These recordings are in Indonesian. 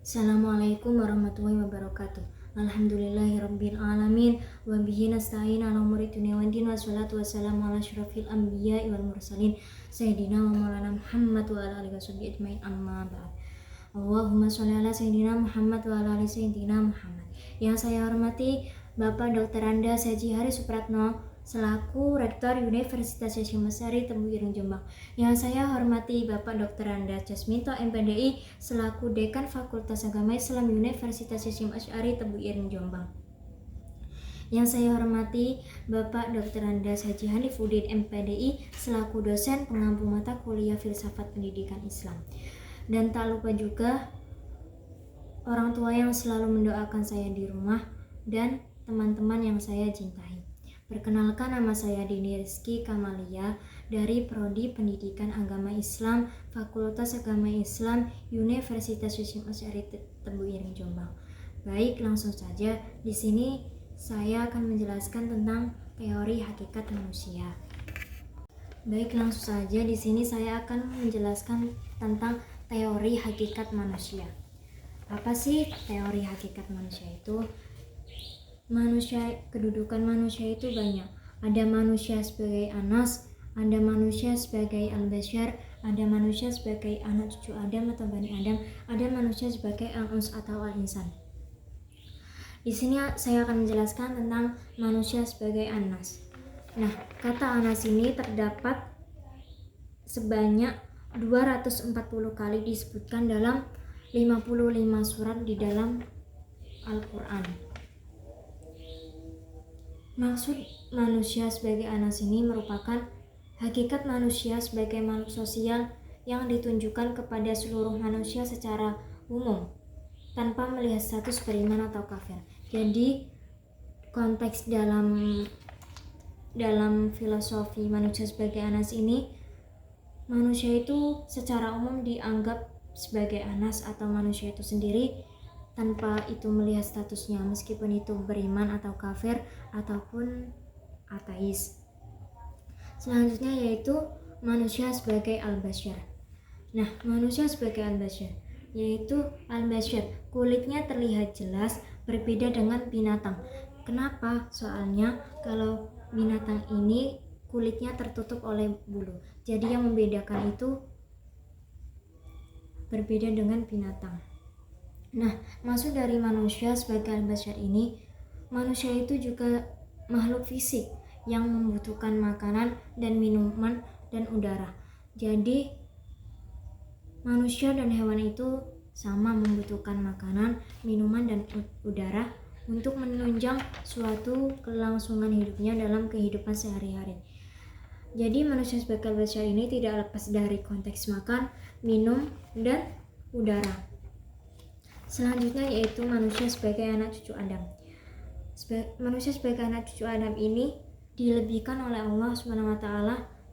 Assalamualaikum warahmatullahi wabarakatuh. Alhamdulillahirabbil alamin wa bihi nasta'in ala umuri dunya waddin wassalatu wassalamu ala asyrafil anbiya'i wal mursalin sayyidina wa maulana Muhammad wa ala alihi washabbihi ajmain amma ba'd. Allahumma sholli ala sayyidina Muhammad wa ala ali sayyidina Muhammad. Yang saya hormati Bapak Dr. Anda Seji Hari Supratno selaku Rektor Universitas Hasyim Asy'ari Tebu Ireng Jombang. Yang saya hormati Bapak Dr. Anda Jasminto MPDI selaku Dekan Fakultas Agama Islam Universitas Hasyim Asy'ari Tebu Ireng Jombang. Yang saya hormati Bapak Dr. Anda Haji Hanifuddin MPDI selaku dosen pengampu mata kuliah Filsafat Pendidikan Islam. Dan tak lupa juga orang tua yang selalu mendoakan saya di rumah dan teman-teman yang saya cintai. Perkenalkan, nama saya Dini Rizky Kamalia dari Prodi Pendidikan Agama Islam Fakultas Agama Islam Universitas Hasyim Asy'ari Tebu Ireng Jombang. Baik, langsung saja di sini saya akan menjelaskan tentang teori hakikat manusia. Baik, langsung saja di sini saya akan menjelaskan tentang teori hakikat manusia. Apa sih teori hakikat manusia itu? Kedudukan manusia itu banyak. Ada manusia sebagai anas, ada manusia sebagai al-basyar, ada manusia sebagai anak cucu Adam atau Bani Adam, ada manusia sebagai al-uns atau al-insan. Di sini saya akan menjelaskan tentang manusia sebagai anas. Nah, kata anas ini terdapat sebanyak 240 kali disebutkan dalam 55 surat di dalam Al-Quran. Maksud manusia sebagai anas ini merupakan hakikat manusia sebagai makhluk sosial yang ditunjukkan kepada seluruh manusia secara umum tanpa melihat status beriman atau kafir. Jadi konteks dalam filosofi manusia sebagai anas ini, manusia itu secara umum dianggap sebagai anas atau manusia itu sendiri tanpa itu melihat statusnya, meskipun itu beriman atau kafir ataupun ateis. Selanjutnya yaitu manusia sebagai al-basyar. Nah, manusia sebagai al-basyar yaitu al-basyar kulitnya terlihat jelas, berbeda dengan binatang. Kenapa? Soalnya kalau binatang ini kulitnya tertutup oleh bulu, jadi yang membedakan itu berbeda dengan binatang. Nah, maksud dari manusia sebagai al-basyar ini, manusia itu juga makhluk fisik yang membutuhkan makanan dan minuman dan udara. Jadi manusia dan hewan itu sama membutuhkan makanan, minuman, dan udara untuk menunjang suatu kelangsungan hidupnya dalam kehidupan sehari-hari. Jadi manusia sebagai al-basyar ini tidak lepas dari konteks makan, minum, dan udara. Selanjutnya yaitu manusia sebagai anak cucu Adam. Manusia sebagai anak cucu Adam ini dilebihkan oleh Allah SWT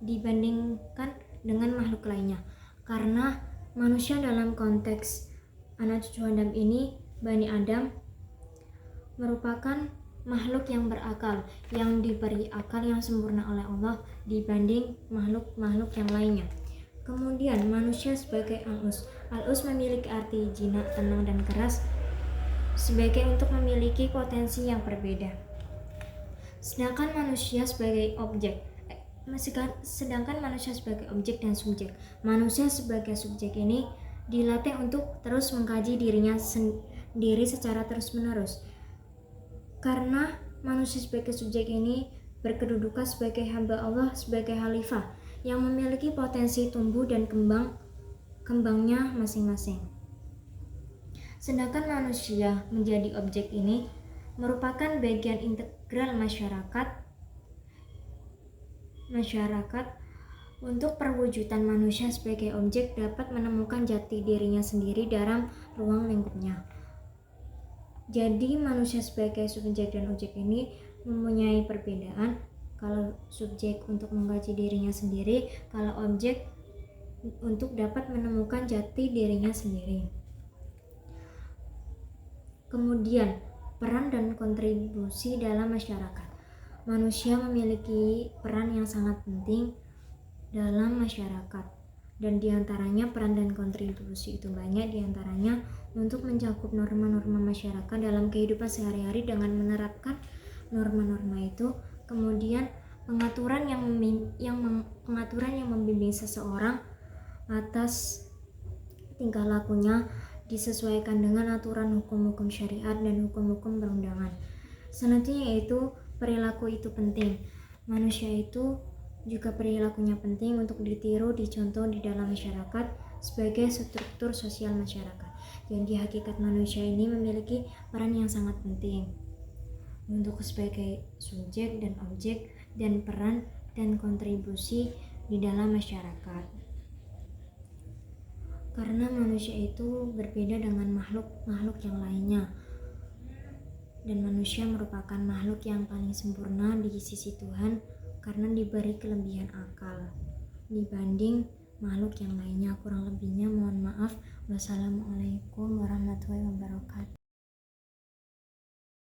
dibandingkan dengan makhluk lainnya. Karena manusia dalam konteks anak cucu Adam ini, Bani Adam, merupakan makhluk yang berakal, yang diberi akal yang sempurna oleh Allah dibanding makhluk-makhluk yang lainnya. Kemudian manusia sebagai al-us. Al-us memiliki arti jinak, tenang, dan keras sebagai untuk memiliki potensi yang berbeda. Sedangkan manusia sebagai objek dan subjek. Manusia sebagai subjek ini dilatih untuk terus mengkaji dirinya sendiri secara terus-menerus. Karena manusia sebagai subjek ini berkedudukan sebagai hamba Allah, sebagai khalifah yang memiliki potensi tumbuh dan kembangnya masing-masing. Sedangkan manusia menjadi objek ini merupakan bagian integral masyarakat untuk perwujudan manusia sebagai objek dapat menemukan jati dirinya sendiri dalam ruang lingkupnya. Jadi manusia sebagai subjek dan objek ini mempunyai perbedaan. Kalau subjek untuk mengkaji dirinya sendiri, kalau objek untuk dapat menemukan jati dirinya sendiri. Kemudian, peran dan kontribusi dalam masyarakat. Manusia memiliki peran yang sangat penting dalam masyarakat, dan diantaranya peran dan kontribusi itu banyak, diantaranya untuk mencakup norma-norma masyarakat dalam kehidupan sehari-hari dengan menerapkan norma-norma itu. Kemudian pengaturan yang membimbing seseorang atas tingkah lakunya disesuaikan dengan aturan hukum-hukum syariat dan hukum-hukum perundangan. Selanjutnya yaitu perilaku itu penting. Manusia itu juga perilakunya penting untuk ditiru, dicontoh di dalam masyarakat sebagai struktur sosial masyarakat. Jadi hakikat manusia ini memiliki peran yang sangat penting untuk sebagai subjek dan objek dan peran dan kontribusi di dalam masyarakat. Karena manusia itu berbeda dengan makhluk yang lainnya, dan manusia merupakan makhluk yang paling sempurna di sisi Tuhan karena diberi kelebihan akal dibanding makhluk yang lainnya. Kurang lebihnya mohon maaf. Wassalamualaikum warahmatullahi wabarakatuh.